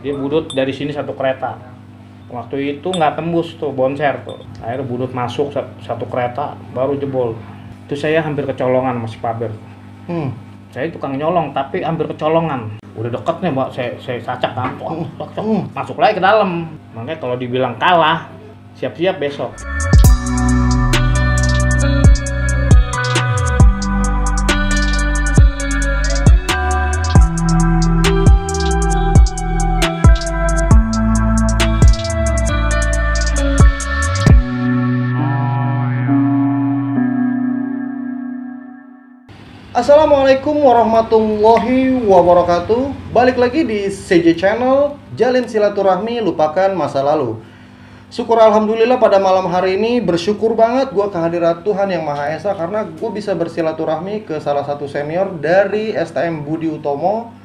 Dia budut dari sini satu kereta. Waktu itu nggak tembus tuh bonser tuh. Akhirnya budut masuk satu kereta baru jebol. Itu saya hampir kecolongan masih Paber. Saya tukang nyolong tapi hampir kecolongan. Udah deket nih mbak, saya sacak kan, masuk lagi ke dalam. Makanya kalau dibilang kalah, siap-siap besok. Assalamualaikum warahmatullahi wabarakatuh. Balik lagi di CJ Channel, jalin silaturahmi, lupakan masa lalu. Syukur alhamdulillah pada malam hari ini bersyukur banget gue kehadirat Tuhan Yang Maha Esa, karena gue bisa bersilaturahmi ke salah satu senior dari STM Budi Utomo,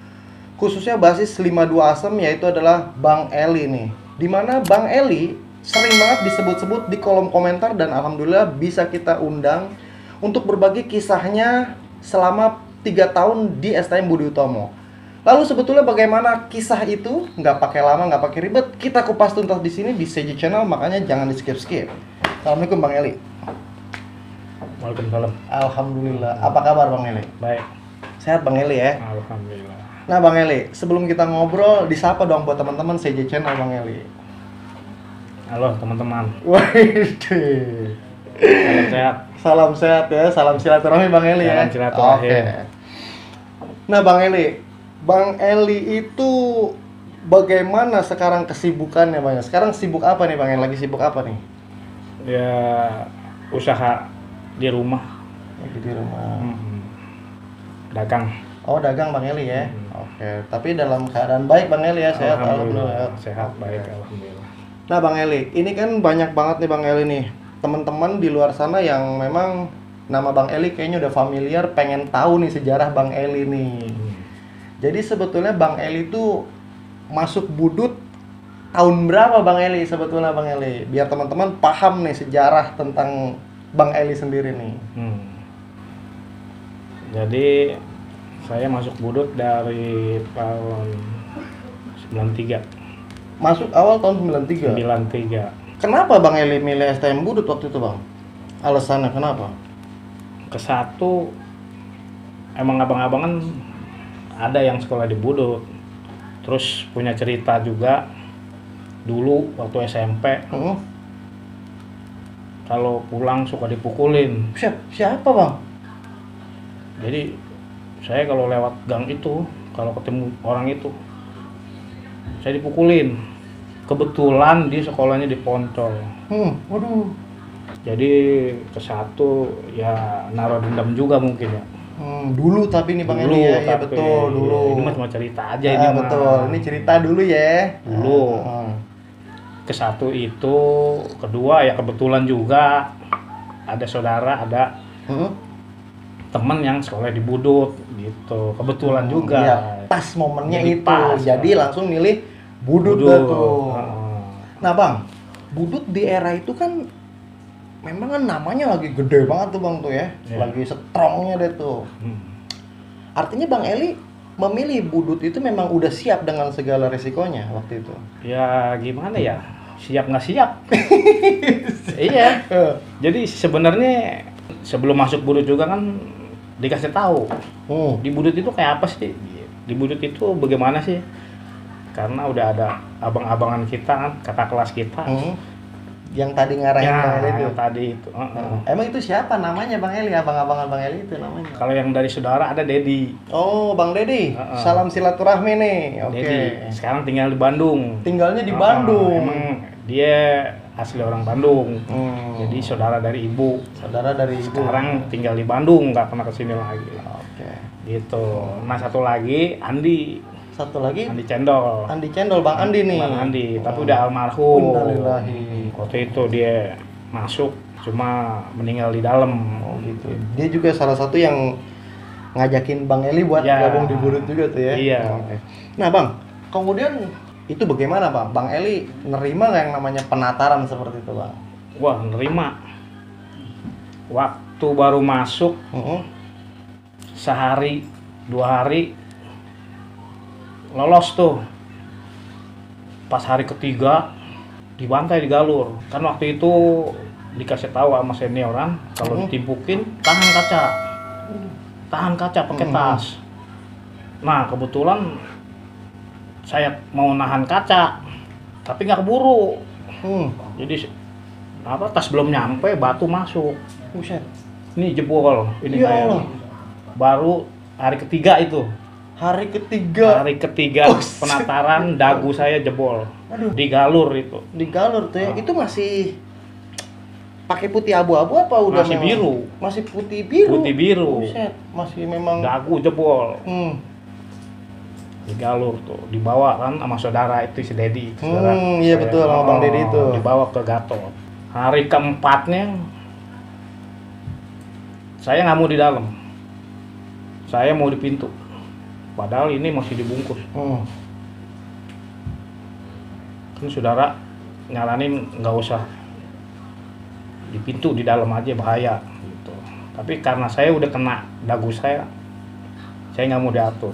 khususnya basis 52 Asem, yaitu adalah Bang Eli nih. Dimana Bang Eli sering banget disebut-sebut di kolom komentar, dan alhamdulillah bisa kita undang untuk berbagi kisahnya selama 3 tahun di STM Budi Utomo. Lalu sebetulnya bagaimana kisah itu? Nggak pakai lama, nggak pakai ribet, kita kupas tuntas di sini di CJ Channel, makanya jangan di skip-skip. Assalamualaikum Bang Eli. Waalaikumsalam. Alhamdulillah. Apa kabar Bang Eli? Baik. Sehat Bang Eli ya? Alhamdulillah. Nah Bang Eli, sebelum kita ngobrol, disapa dong buat teman-teman CJ Channel Bang Eli. Halo teman-teman. Waduh. Salam sehat. Salam sehat ya, salam silaturahmi Bang Eli ya. Salam silaturahmi. Oke. Nah Bang Eli itu bagaimana sekarang kesibukannya Bang? Sekarang sibuk apa nih Bang Eli? Lagi sibuk apa nih? Ya usaha di rumah. Lagi di rumah. Dagang. Oh dagang Bang Eli ya. Oke. Tapi dalam keadaan baik Bang Eli ya, sehat alhamdulillah. Sehat baik alhamdulillah. Nah Bang Eli, ini kan banyak banget nih Bang Eli nih, teman-teman di luar sana yang memang nama Bang Eli kayaknya udah familiar, pengen tahu nih sejarah Bang Eli nih. Jadi sebetulnya Bang Eli itu masuk Budut tahun berapa Bang Eli sebetulnya Bang Eli? Biar teman-teman paham nih sejarah tentang Bang Eli sendiri nih. Jadi saya masuk Budut dari tahun 93. Masuk awal tahun 93? 93. Kenapa Bang Eli milih STM Budut waktu itu Bang? Alasannya kenapa? Kesatu, emang abang-abangan ada yang sekolah di Budut. Terus punya cerita juga dulu waktu SMP. Kalau pulang suka dipukulin. Siapa Bang? Jadi saya kalau lewat gang itu, kalau ketemu orang itu, saya dipukulin. Kebetulan di sekolahnya di Poncol. Waduh. Jadi kesatu ya naruh dendam juga mungkin ya. Dulu tapi nih Bang Eli ya, iya betul dulu. Ini mah cuma cerita aja ini mah. Betul, ini cerita dulu ya. Dulu. Kesatu itu, kedua ya kebetulan juga ada saudara, ada temen yang sekolah di Budut gitu. Kebetulan juga. Iya, pas momennya Jadi itu. pas, jadi langsung milih Budut tuh. Nah Bang, Budut di era itu kan memang kan namanya lagi gede banget tuh Bang tuh ya. Lagi strongnya deh tuh. Artinya Bang Eli memilih Budut itu memang udah siap dengan segala resikonya waktu itu. Ya gimana ya, siap nggak siap. Iya. Jadi sebenarnya sebelum masuk Budut juga kan dikasih tahu. Di Budut itu kayak apa sih? Di Budut itu bagaimana sih? Karena udah ada abang-abangan kita kan, kakak kelas kita. Yang tadi ngarahin Bang Eli itu. Yang tadi itu. Emang itu siapa namanya Bang Eli? Abang-abangan Bang Eli itu namanya. Kalau yang dari saudara ada Dedi. Oh, Bang Dedi. Salam silaturahmi nih. Oke. Dedi. Sekarang tinggal di Bandung. Tinggalnya di Bandung. Emang dia asli orang Bandung. Jadi saudara dari ibu. Saudara dari ibu. Sekarang tinggal di Bandung, nggak pernah kesini lagi. Oke. Gitu. Nah satu lagi Andi. Satu lagi Andi Cendol. Andi Cendol, Bang Andi nih. Bang Andi, tapi udah almarhum. Innalillahi. Waktu itu dia masuk, cuma meninggal di dalam. Oh gitu. Dia juga salah satu yang ngajakin Bang Eli buat gabung di Budut juga tuh ya. Iya. Oke. Nah Bang, kemudian itu bagaimana Bang? Bang Eli nerima nggak yang namanya penataran seperti itu Bang? Wah, nerima. Waktu baru masuk, sehari, 2 hari, lolos tuh. Pas hari ketiga dibantai, digalur. Kan waktu itu dikasih tahu sama senioran kalau ditimpukin tahan kaca pakai tas. Nah kebetulan saya mau nahan kaca tapi nggak keburu. Jadi tas belum nyampe, batu masuk. Buset. Ini jebol, ini Ya saya. Allah. Baru hari ketiga itu. Hari ketiga Penataran dagu saya jebol. Aduh. Digalur itu. digalur tuh ya. Itu masih pakai putih abu-abu apa udah Masih memang? biru. Masih putih biru. Putih biru. Buset, masih memang Dagu jebol. Digalur tuh, dibawa kan sama saudara itu si Dedi. Iya betul, sama Bang Dedi itu. Dibawa ke Gatot. Hari keempatnya saya nggak mau di dalam, saya mau di pintu. Padahal ini masih dibungkus. Kan saudara nyaranin nggak usah di pintu, di dalam aja bahaya gitu. Tapi karena saya udah kena dagu saya nggak mau diatur.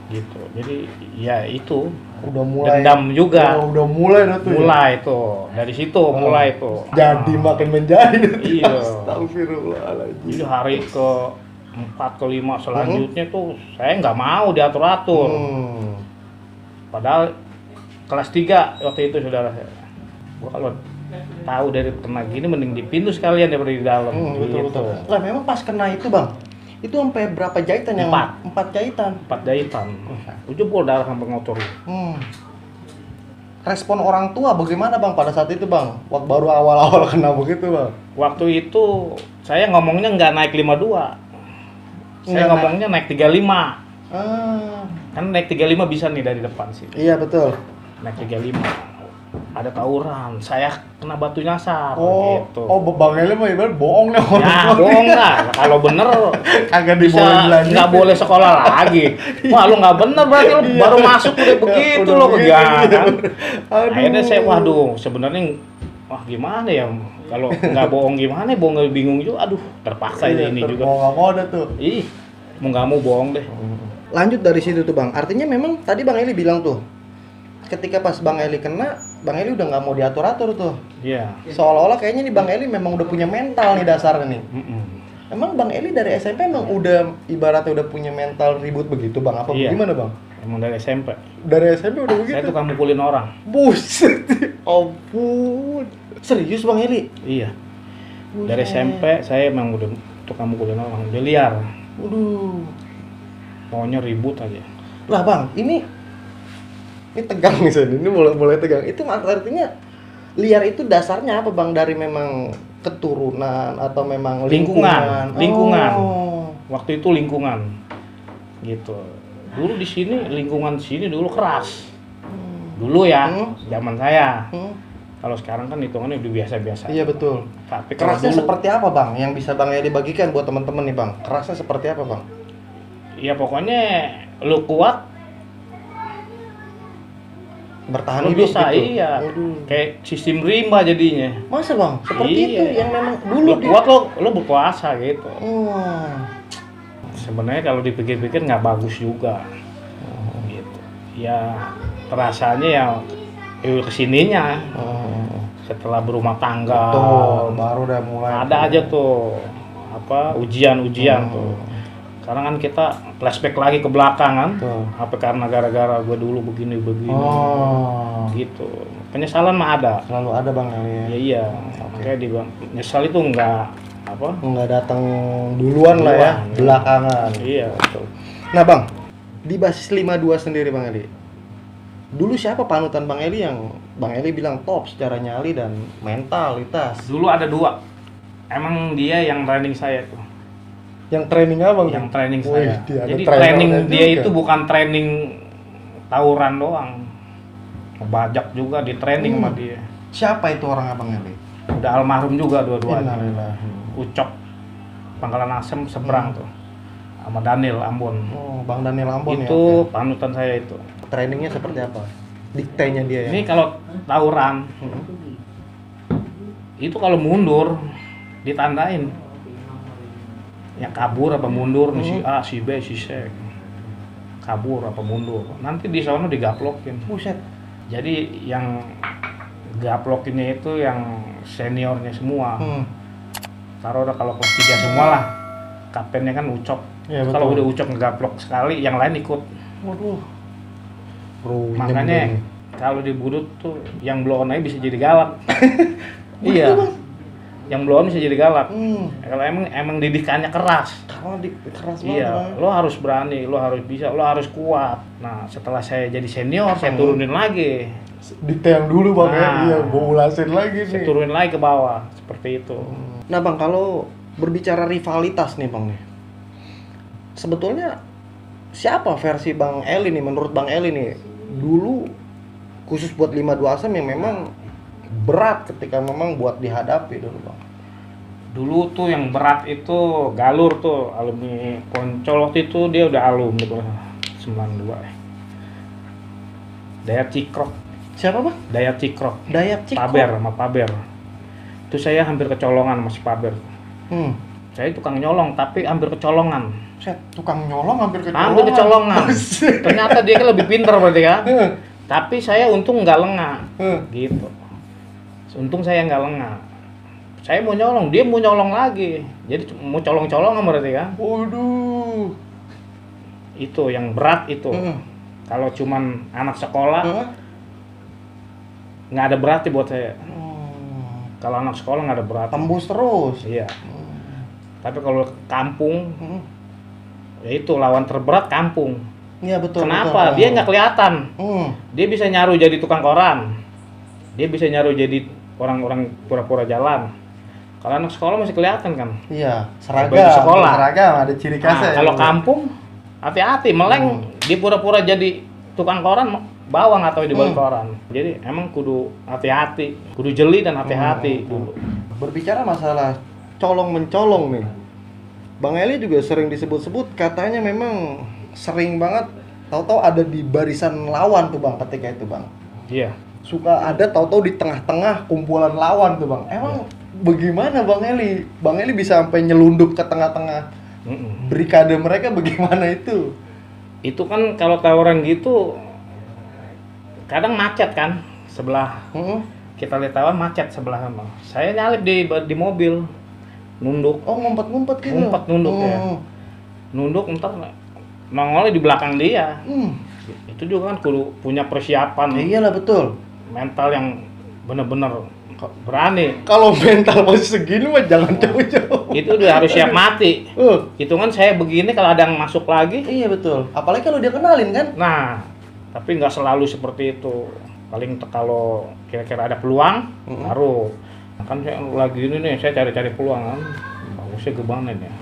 Gitu. Jadi ya itu udah mulai dendam juga. Udah mulai tuh. Mulai tuh dari situ mulai tuh. Jadi makin menjadi. Iya. Astagfirullahaladzim. Jadi hari ke 4 ke 5 selanjutnya tuh saya nggak mau diatur-atur. Padahal kelas 3 waktu itu saudara saya. Gua kalau tahu dari kena gini mending di pintu sekalian daripada di dalam. Betul. Lah memang pas kena itu bang, itu sampai berapa jahitan yang? 4 jahitan. 4 jahitan. Jebol darah sampai ngotor. Respon orang tua bagaimana bang pada saat itu bang? Waktu baru awal-awal kena begitu bang? Waktu itu saya ngomongnya nggak naik 52. Saya ngomongnya naik 35. Kan naik 35 bisa nih dari depan sih. Iya betul. Naik 35. Ada tawuran, saya kena batu nyasar gitu. Bang Eli mah ibarat bohong nih orang. Ya, bohong lah. Kalau bener kagak bisa dibolehin lagi. nggak boleh sekolah lagi. Wah, lu nggak bener berarti lu baru masuk udah begitu lo kegiatan. Akhirnya saya sebenarnya gimana ya? Kalau nggak bohong gimana? Bohong bingung juga. Aduh, terpaksa ini juga. Mau nggak mau ada tuh. Mau nggak mau bohong deh. Lanjut dari situ tuh bang. Artinya memang tadi Bang Eli bilang tuh, ketika pas Bang Eli kena, Bang Eli udah nggak mau diatur-atur tuh. Iya. Seolah-olah kayaknya nih Bang Eli memang udah punya mental nih dasarnya nih. Emang Bang Eli dari SMP emang udah ibaratnya udah punya mental ribut begitu bang? Apa gimana bang? Emang dari SMP. Dari SMP udah begitu? Saya tukang mukulin orang. Buset, ampun. Serius Bang Eli? Iya. Dari SMP saya emang udah tukang mukulin orang. Dia liar. Waduh. Maunya ribut aja. Lah bang, ini tegang nih Sen. Ini mulai tegang. Itu artinya liar itu dasarnya apa bang? Dari memang keturunan atau memang lingkungan? Waktu itu lingkungan gitu. Dulu di sini lingkungan sini dulu keras. Dulu ya, zaman saya. Kalau sekarang kan hitungannya udah biasa-biasa. Iya betul. Tapi kerasnya dulu, seperti apa bang? Yang bisa Bang Eli bagikan buat teman-teman nih bang? Kerasnya seperti apa bang? ya pokoknya lu kuat bertahan lu hidup bisa gitu. iya. Kayak sistem rimba jadinya. Masa bang? Seperti itu yang memang dulu lu kuat lo berkuasa gitu. Sebenarnya kalau dipikir-pikir nggak bagus juga. Gitu. Ya rasanya ya kesininya. Setelah berumah tangga. Betul, baru udah mulai. Ada aja tuh ujian-ujian tuh. Sekarang kan kita flashback lagi ke belakang kan. Apa karena gara-gara gue dulu begini gitu. Penyesalan mah ada. Selalu ada bang Eli ya. Iya. Makanya dibilang nyesal itu nggak datang duluan lah ya, belakangan. Iya betul. Nah bang, di basis 52 sendiri bang Eli, dulu siapa panutan bang Eli yang bang Eli bilang top secara nyali dan mentalitas? Dulu ada 2. Emang dia yang training saya tuh. Yang training apa bang? Yang training saya. Jadi training training dia juga. itu bukan training tawuran doang. Ngebajak juga di training sama dia. Siapa itu orang abang Eli? Udah almarhum juga dua-duanya. Innalillahi. Ucok Pangkalan Asem seberang tuh. Sama Daniel Ambon. Oh, Bang Daniel Ambon itu ya. Panutan saya itu. Trainingnya seperti apa? Diktenya dia ya. Ini kalau tawuran itu kalau mundur ditandain. Ya kabur apa mundur nih si A, si B, si C. kabur apa mundur, nanti di sana digaplokin. Buset. Jadi yang gaplokinnya itu yang seniornya semua. Taruh udah kalau kelas 3 semua lah, kaptennya kan Ucok. Ya, kalau betul. udah Ucok ngegaplok sekali, yang lain ikut. Waduh. Makanya kalau di Budut tuh yang blow on aja bisa jadi galak. Iya. Yang blow on bisa jadi galak. Kalau emang didikannya keras. Karena keras banget. Iya, lo harus berani, lo harus bisa, lo harus kuat. Nah, setelah saya jadi senior, saya turunin lagi. Detail dulu Bang ya. Nah. Iya, gua ulasin lagi nih. Saya turunin lagi ke bawah, seperti itu. Nah Bang, kalau berbicara rivalitas nih Bang nih, sebetulnya siapa versi Bang Eli nih, menurut Bang Eli nih, dulu khusus buat 52 Asam yang memang berat ketika memang buat dihadapi dulu Bang? Dulu tuh yang berat itu Galur tuh, alumni Poncol. Waktu itu dia udah alumni tuh, 92 ya. Dayat Cikrok. Siapa Bang? Dayat Cikrok. Dayat Cikrok. Paber sama Paber. Itu saya hampir kecolongan sama si Paber. Saya tukang nyolong tapi hampir kecolongan. Set, tukang nyolong hampir kecolongan. Hampir kecolongan. Ternyata dia kan lebih pintar berarti kan. Tapi saya untung nggak lengah. Gitu. Untung saya nggak lengah. Saya mau nyolong, dia mau nyolong lagi. Jadi mau colong-colongan berarti kan. Waduh. Itu yang berat itu. Kalau cuman anak sekolah nggak ada berarti buat saya. Kalau anak sekolah nggak ada berat. Tembus terus. Iya. Tapi kalau kampung, ya itu lawan terberat kampung. Iya betul. Kenapa? Betul. Dia nggak kelihatan. Dia bisa nyaru jadi tukang koran. Dia bisa nyaru jadi orang-orang pura-pura jalan. Kalau anak sekolah masih kelihatan kan? Iya, seragam. Baju sekolah. Seragam ada ciri khasnya. Nah, kalau kampung, hati-hati, meleng. Dia pura-pura jadi tukang koran, bawang atau di balik koran. Jadi emang kudu hati-hati, kudu jeli dan hati-hati dulu. Berbicara masalah colong mencolong nih, Bang Eli juga sering disebut-sebut katanya memang sering banget tahu-tahu ada di barisan lawan tuh Bang ketika itu Bang. Iya. Suka ada tahu-tahu di tengah-tengah kumpulan lawan tuh Bang. Emang bagaimana Bang Eli? Bang Eli bisa sampai nyelundup ke tengah-tengah brigade mereka, bagaimana itu? Itu kan kalau tawuran gitu kadang macet kan sebelah. Kita lihat tawuran macet sebelah sama. Saya nyalip di mobil. Nunduk. Oh, ngumpet-ngumpet gitu. Ngumpet nunduk ya. Nunduk ntar nongolnya di belakang dia. Itu juga kan kudu punya persiapan. Iyalah betul. Mental yang bener-bener berani. Kalau mental masih segini mah jangan jauh-jauh. Itu udah harus siap mati. Itu kan saya begini kalau ada yang masuk lagi. Iya betul. Apalagi kalau dia kenalin kan. Nah, tapi nggak selalu seperti itu. Paling kalau kira-kira ada peluang, baru. Kan saya lagi ini nih, saya cari-cari peluang kan. Bagusnya gimana nih?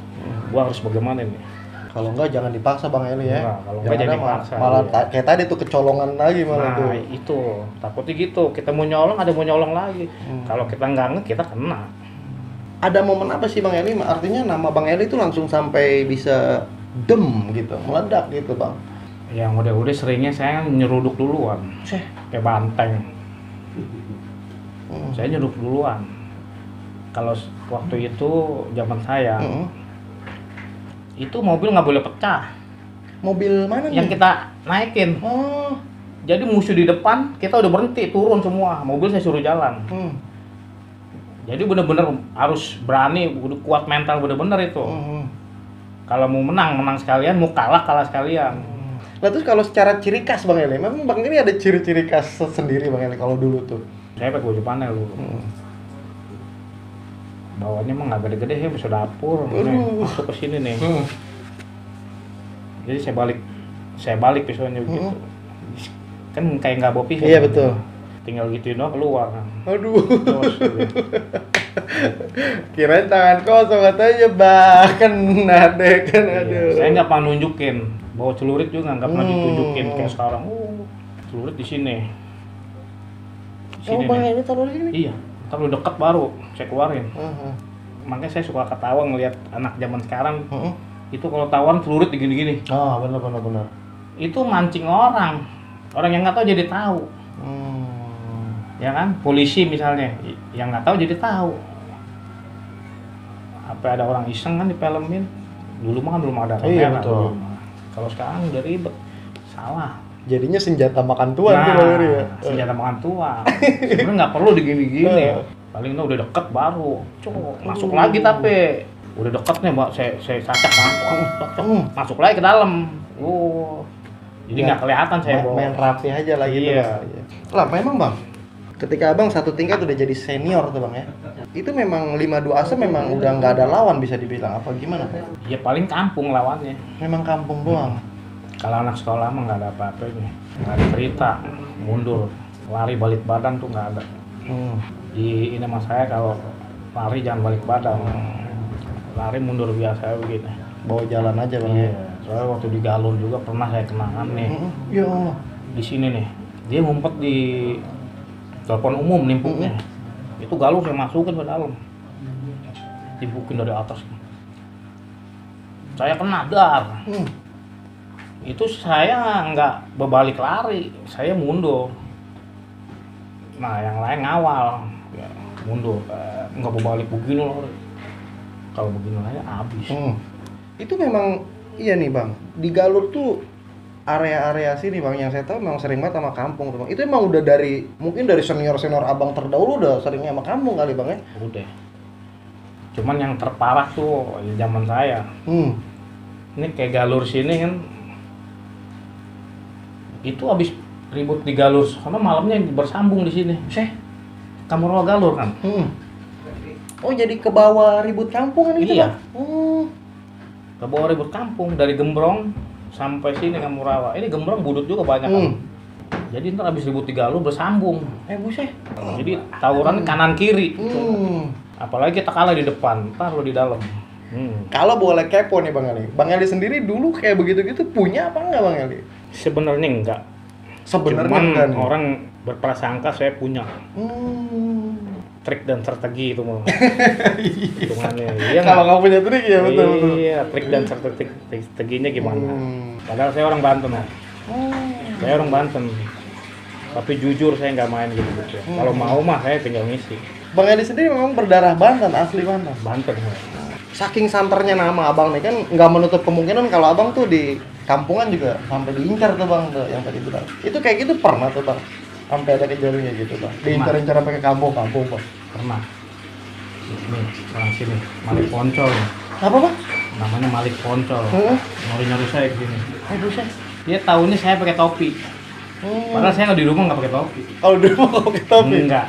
Gua harus bagaimana nih? Kalau enggak jangan dipaksa Bang Eli ya. Enggak, kalau enggak jangan dipaksa. Malah iya. kayak tadi tuh kecolongan lagi malah tuh. Nah, itu. Takutnya gitu. Kita mau nyolong, ada mau nyolong lagi. Kalau kita nggak kita kena. Ada momen apa sih Bang Eli? Artinya nama Bang Eli itu langsung sampai bisa gitu, meledak gitu Bang. Yang udah seringnya saya nyeruduk duluan. Kayak banteng. Saya nyeruduk duluan. Kalau waktu itu zaman saya, itu mobil nggak boleh pecah. Mobil mana nih? Yang kita naikin. Jadi musuh di depan, kita udah berhenti, turun semua. Mobil saya suruh jalan. Jadi bener-bener harus berani, udah kuat mental bener-bener itu. Kalau mau menang sekalian, mau kalah sekalian. Nah terus kalau secara ciri khas Bang Eli, memang Bang Eli ada ciri-ciri khas sendiri Bang Eli kalau dulu tuh. Saya pakai baju panel dulu. Bawahnya emang nggak gede-gede ya, bisa dapur. Nih, masuk ke sini nih. Jadi saya balik pisaunya begitu. Kan kayak nggak bawa pisau. Iya betul. Tinggal gituin doang keluar kan. Aduh. Kirain tangan kosong katanya bahkan ada kan ada. Saya nggak pernah nunjukin. Bawa celurit juga nggak pernah ditunjukin kayak sekarang. Celurit di sini. Bang Eli taruh di sini. Iya. Ntar lu deket baru saya keluarin. Makanya saya suka ketawa ngelihat anak zaman sekarang. Itu kalau tawaran celurit gini-gini. Benar. Itu mancing orang yang nggak tahu jadi tahu. Ya kan, polisi misalnya yang nggak tahu jadi tahu. Apa ada orang iseng kan difilmin. Dulu mah kan belum ada kamera. Iya, betul. Kalau sekarang udah ribet. Salah. Jadinya senjata makan tuan tuh Bang Heri ya. Senjata makan tuan. Sebenarnya nggak perlu digini-gini. Paling udah deket baru. Masuk lagi tapi udah deket nih, Mbak. Saya cacak kan. Masuk lagi ke dalam. Jadi nggak kelihatan saya main rapi aja lah gitu. Iya. Lah memang Bang, ketika Abang satu tingkat udah jadi senior tuh Bang ya. Itu memang 52 Asem memang udah nggak ada lawan bisa dibilang apa gimana? Ya paling kampung lawannya. Memang kampung doang. Kalau anak sekolah mah nggak ada apa-apanya. Nggak ada cerita, mundur, lari balik badan tuh nggak ada. Di ini mas saya kalau lari jangan balik badan. Lari mundur biasa begini. Bawa jalan aja Bang. Iya. Soalnya waktu di Galur juga pernah saya kenangan nih. Ya Allah. Di sini nih, dia ngumpet di telepon umum nimpuknya. Itu Galur saya masukin ke dalam. Dibukin dari atas. Saya kena dar. Itu saya nggak berbalik lari, saya mundur. Nah yang lain ngawal, ya, mundur, nggak berbalik begini loh. Kalau begini lagi habis. Itu memang iya nih Bang, di Galur tuh area-area sini Bang yang saya tahu memang sering banget sama kampung tuh Bang. Itu emang udah dari mungkin dari senior-senior Abang terdahulu udah seringnya sama kampung kali Bang ya? Udah. Cuman yang terparah tuh zaman saya. Ini kayak Galur sini kan. Itu habis ribut di Galur, karena malamnya bersambung di sini. Kamu rawa Galur kan? Oh jadi ke bawah ribut kampung kan itu? Iya. Ke bawah ribut kampung dari Gembrong sampai sini kamu rawa. Ini Gembrong budut juga banyak kan. Jadi ntar habis ribut di Galur bersambung. Buset. Jadi tawuran kanan kiri. Apalagi kita kalah di depan, ntar lo di dalam. Kalau boleh kepo nih Bang Ali. Bang Ali sendiri dulu kayak begitu-gitu punya apa enggak Bang Ali? Sebenarnya enggak. Cuman orang berprasangka saya punya. Trik dan strategi itu mau. Hitungannya. Iya, kalau nggak punya trik ya betul. Iya, trik dan strateginya gimana? Padahal saya orang Banten ya. Saya orang Banten. Tapi jujur saya nggak main gitu. Kalau mau mah saya tinggal ngisi. Bang Edi sendiri memang berdarah Banten, asli Banten. Banten. Saking santernya nama Abang nih kan nggak menutup kemungkinan kalau Abang tuh di kampungan juga sampai diincar tuh Bang tuh yang tadi bilang. Itu kayak gitu pernah tuh Bang? Sampai ada kejadiannya gitu Bang? Diincar-incar sampai ke kampung Bang? Pernah. Ini orang sini, Malik Poncol. Apa Bang? Namanya Malik Poncol. Nyari-nyari saya begini. Buset. Dia tahunya saya pakai topi. Padahal saya di rumah nggak pakai topi. Kalau di rumah nggak pakai topi? Enggak.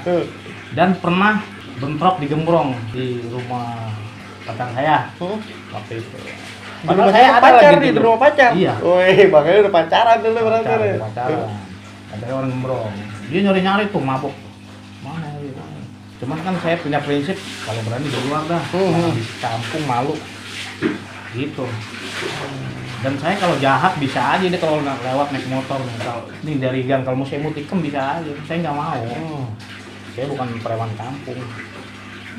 Dan pernah bentrok di Gembrong di rumah pacar saya waktu itu. Padahal saya ada pacar lagi di rumah pacar. Iya. Wih, makanya udah pacaran dulu berarti. Pacaran. Ada orang Gembrong. Dia nyari-nyari tuh mabuk. Mana ya? Cuman kan saya punya prinsip kalau berani di luar dah. Di kampung malu. Gitu. Dan saya kalau jahat bisa aja deh kalau lewat naik motor misal. Ini dari gang kalau mau saya mutikam bisa aja. Saya nggak mau. Saya bukan preman kampung.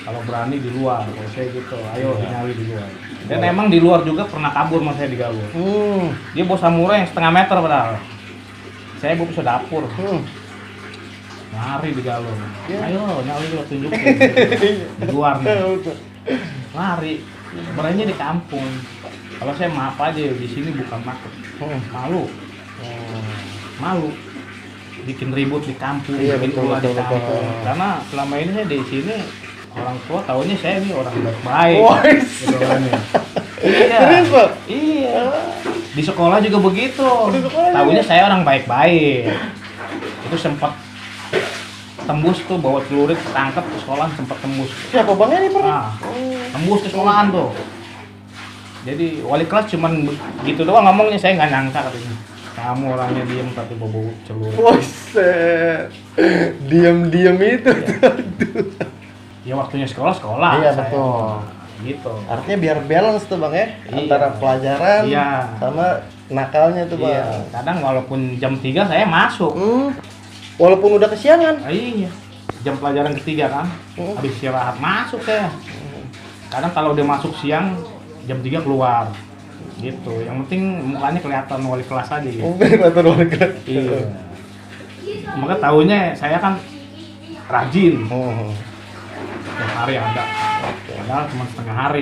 Kalau berani di luar, kalau saya gitu, ayo nyari di luar. Dan emang di luar juga pernah kabur sama saya di Galur. Dia bawa samurai yang setengah meter padahal. Saya bawa pisau dapur. Lari di Galur. Ayo nyari lo tunjukin. Di luar nih. Lari. Beraninya di kampung. Kalau saya maaf aja di sini bukan takut. Malu. Malu. Bikin ribut di kampung, bikin ulah di kampung. Karena selama ini saya di sini orang tua taunya saya ini orang baik-baik. Gitu kan ya. Iya. Iya. Di sekolah juga begitu. Taunya saya orang baik-baik. Itu sempat tembus tuh bawa celurit ketangkep ke sekolah sempat tembus. Siapa Bang ini pernah? Tembus ke sekolahan tuh. Jadi wali kelas cuman gitu doang ngomongnya, saya nggak nyangka katanya. Kamu orangnya diem tapi bawa celurit. Buset. Diam-diam itu. Ya waktunya sekolah. Iya betul. Gitu. Artinya biar balance tuh Bang ya, antara pelajaran sama nakalnya tuh Bang. Iya. Kadang walaupun jam 3 saya masuk. Walaupun udah kesiangan. Iya. Jam pelajaran ketiga kan. Habis istirahat masuk saya. Kadang kalau udah masuk siang jam 3 keluar. Gitu. Yang penting mukanya kelihatan wali kelas aja gitu. Kelihatan wali kelas. Iya. Maka tahunya saya kan rajin. hari ada. Padahal cuma setengah hari.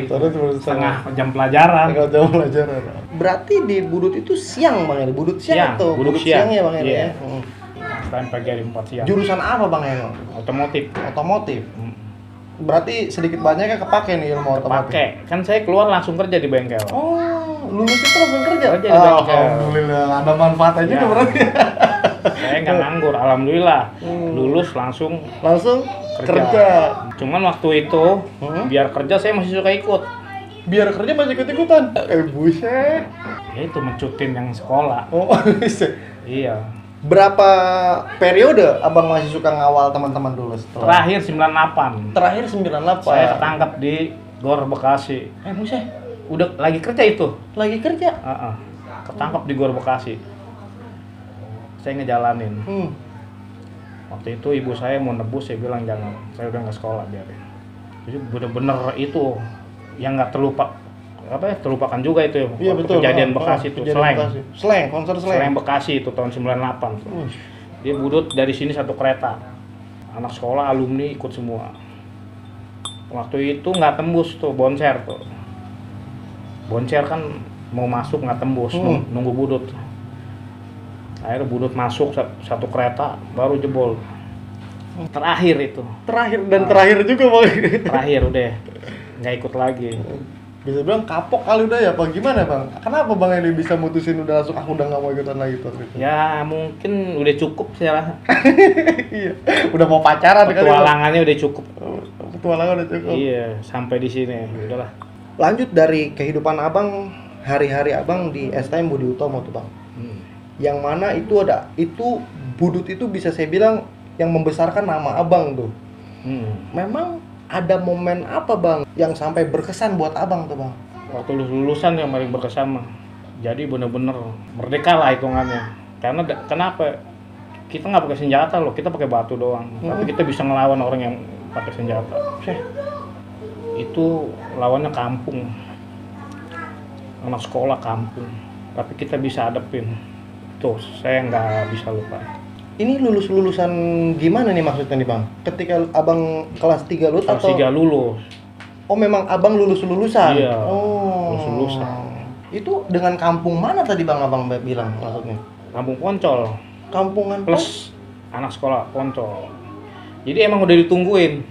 Setengah jam pelajaran. jam pelajaran. Berarti di Budut itu siang Bang Eli? Budut siang atau Budut siang ya Bang Eli? Iya. Setelah pagi hari 4 siang. Jurusan apa Bang Eli? Otomotif. Otomotif. Berarti sedikit banyaknya kepake nih ilmu otomotif. Pakai. Kan saya keluar langsung kerja di bengkel. Oh, lulus itu langsung kerja? Kerja di bengkel. Alhamdulillah, ada manfaatnya juga berarti. Saya nggak nganggur, alhamdulillah. Lulus langsung kerja. Cuman waktu itu biar kerja saya masih suka ikut. Biar kerja masih ikut-ikutan? Buset. Ya itu mencutin yang sekolah. Oh, Iya. Berapa periode abang masih suka ngawal teman-teman dulu setelah? Terakhir 98. Terakhir 98. Saya ketangkap di Gor Bekasi. Buset. Udah lagi kerja itu. Lagi kerja? Ketangkap di Gor Bekasi. Saya ngejalanin. Waktu itu ibu saya mau nebus, saya bilang jangan. Saya udah nggak sekolah biarin. Jadi bener-bener itu yang nggak terlupakan juga itu. Iya, betul. Kejadian Bekasi itu. Konser Slang Bekasi itu tahun 98. Dia Budut dari sini satu kereta. Anak sekolah, alumni ikut semua. Waktu itu nggak tembus tuh boncer tuh. Boncer kan mau masuk nggak tembus, nunggu Budut. Akhirnya Budut masuk satu kereta baru jebol. Terakhir itu. Terakhir juga Bang. Terakhir udah nggak ikut lagi. Bisa bilang kapok kali udah ya, apa gimana Bang? Kenapa Bang Eli bisa mutusin udah langsung aku udah nggak mau ikutan lagi tuh? Ya mungkin udah cukup sih lah. Iya. Udah mau pacaran kali. Petualangannya udah cukup. Petualangan udah cukup. Iya, sampai di sini. Udahlah. Lanjut dari kehidupan Abang, hari-hari Abang di STM Budi Utomo tuh Bang. Yang mana itu Budut itu bisa saya bilang yang membesarkan nama Abang tuh. Memang ada momen apa Bang yang sampai berkesan buat Abang tuh Bang? Waktu lulusan yang paling berkesan mah. Jadi bener-bener merdeka lah hitungannya. Karena kenapa? Kita nggak pakai senjata loh, kita pakai batu doang. Tapi kita bisa ngelawan orang yang pakai senjata. Itu lawannya kampung. Anak sekolah kampung. Tapi kita bisa hadepin. Tuh, saya nggak bisa lupa. Ini lulusan gimana nih maksudnya nih Bang? Ketika Abang kelas 3 lulus kelas atau? 3 lulus. Oh memang Abang lulusan? Iya, oh. lulusan. Itu dengan kampung mana tadi Bang Abang bilang maksudnya? Kampung Poncol. Kampungan plus anak sekolah Poncol. Jadi emang udah ditungguin.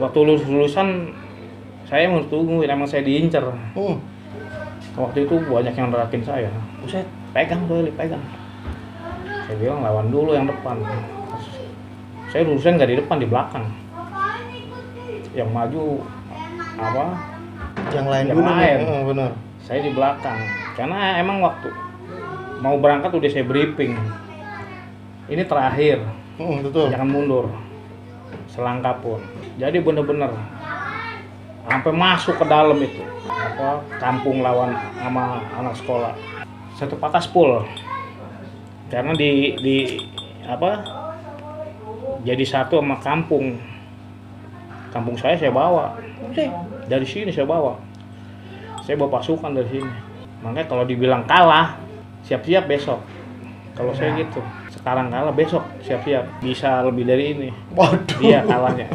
Waktu lulusan saya mau ditungguin, emang saya diincer. Waktu itu banyak yang nerakin saya. Buset, pegang tuh, pegang. Saya bilang lawan dulu yang depan. Saya lulusan nggak di depan, di belakang. Yang maju apa? Yang lain dulu. Benar. Saya di belakang. Karena emang waktu mau berangkat udah saya briefing. Ini terakhir. Betul. Jangan mundur. Selangkah pun. Jadi bener-bener sampai masuk ke dalam itu. Kampung lawan sama anak sekolah. Satu pakas full. Karena jadi satu sama kampung saya bawa dari sini, saya bawa pasukan dari sini. Makanya kalau dibilang kalah, siap-siap besok. Kalau saya gitu, sekarang kalah, besok siap-siap bisa lebih dari ini. Waduh. Dia kalahnya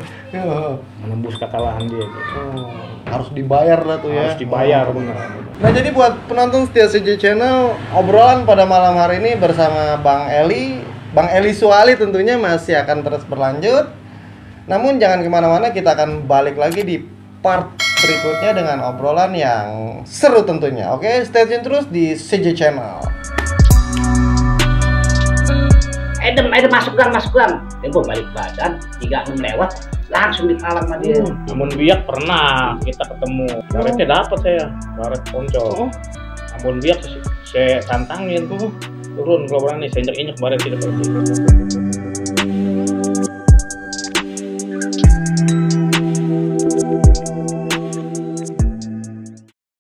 menembus kekalahan dia gitu. Harus dibayar lah tuh ya. Harus dibayar benar. Nah jadi buat penonton setia CJ Channel, obrolan pada malam hari ini bersama Bang Eli Suali tentunya masih akan terus berlanjut. Namun jangan kemana-mana, kita akan balik lagi di part berikutnya dengan obrolan yang seru tentunya. Oke, stay tune terus di CJ Channel. Edem masuk gang. Tempo balik badan, 3 lewat, langsung ditalang sama dia. Ambon Biak pernah kita ketemu. Karetnya dapat saya, karet Poncol. Ambon Biak saya tantangin. Turun kalau berani, saya injek baret tidak berarti.